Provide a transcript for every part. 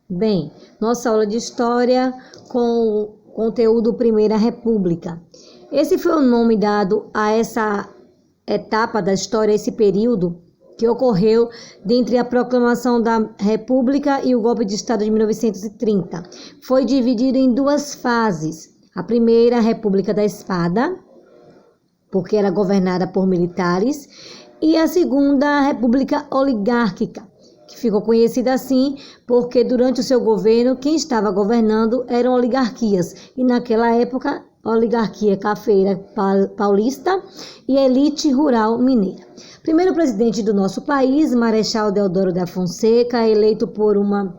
Bem, nossa aula de História com o conteúdo Primeira República. Esse foi o nome dado a essa etapa da história, esse período que ocorreu dentre a proclamação da República e o golpe de Estado de 1930. Foi dividido em duas fases. A primeira, a República da Espada, porque era governada por militares, e a segunda, a República Oligárquica, que ficou conhecida assim porque durante o seu governo quem estava governando eram oligarquias, e naquela época oligarquia cafeira paulista e elite rural mineira. Primeiro presidente do nosso país, Marechal Deodoro da Fonseca, eleito por uma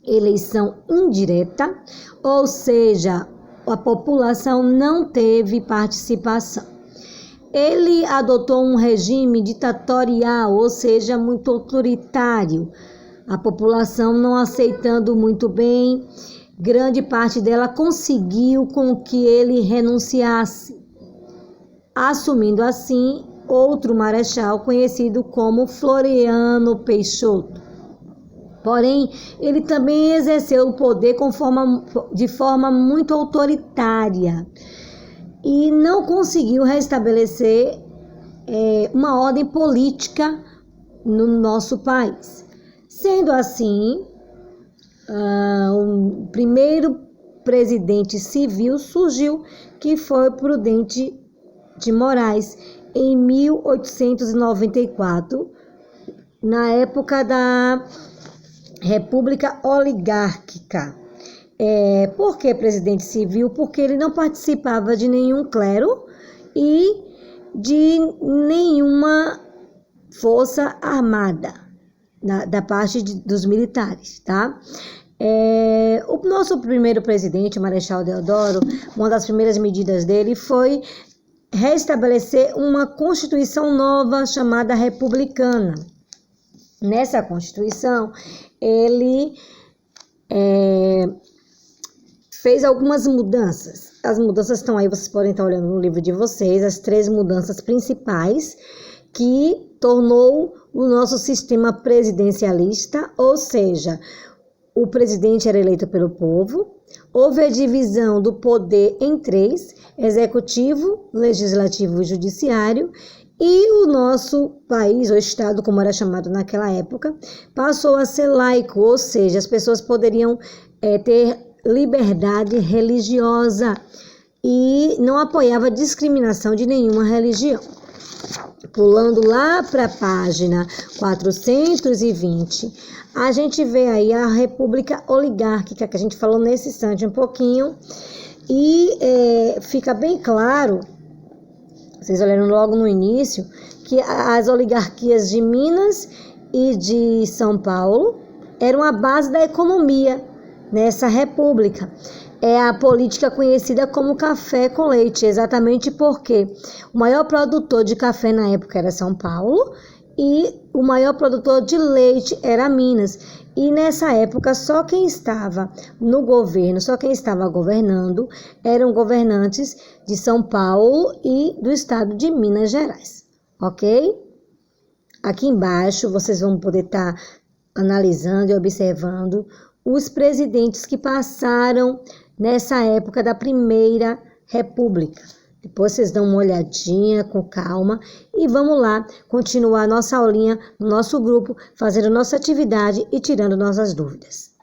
eleição indireta, ou seja, a população não teve participação. Ele adotou um regime ditatorial, ou seja, muito autoritário. A população não aceitando muito bem, grande parte dela conseguiu com que ele renunciasse, assumindo assim outro marechal conhecido como Floriano Peixoto. Porém, ele também exerceu o poder de forma muito autoritária e não conseguiu restabelecer uma ordem política no nosso país. Sendo assim, o primeiro presidente civil surgiu, que foi Prudente de Moraes, em 1894, na época da República Oligárquica. Por que presidente civil? Porque ele não participava de nenhum clero e de nenhuma força armada da parte dos militares, tá? O nosso primeiro presidente, Marechal Deodoro, uma das primeiras medidas dele foi restabelecer uma constituição nova chamada republicana. Nessa constituição, ele fez algumas mudanças. As mudanças estão aí, vocês podem estar olhando no livro de vocês, as 3 mudanças principais que tornou o nosso sistema presidencialista, ou seja, o presidente era eleito pelo povo, houve a divisão do poder em 3, executivo, legislativo e judiciário, e o nosso país, ou estado, como era chamado naquela época, passou a ser laico, ou seja, as pessoas poderiam ter liberdade religiosa e não apoiava discriminação de nenhuma religião. Pulando lá para a página 420, a gente vê aí a República Oligárquica, que a gente falou nesse instante um pouquinho, e fica bem claro, vocês olharam logo no início, que as oligarquias de Minas e de São Paulo eram a base da economia nessa república. É a política conhecida como café com leite, exatamente porque o maior produtor de café na época era São Paulo e o maior produtor de leite era Minas. E nessa época só quem estava no governo, só quem estava governando eram governantes de São Paulo e do estado de Minas Gerais, ok? Aqui embaixo vocês vão poder estar analisando e observando os presidentes que passaram nessa época da Primeira República. Depois vocês dão uma olhadinha com calma e vamos lá continuar nossa aulinha no nosso grupo, fazendo nossa atividade e tirando nossas dúvidas.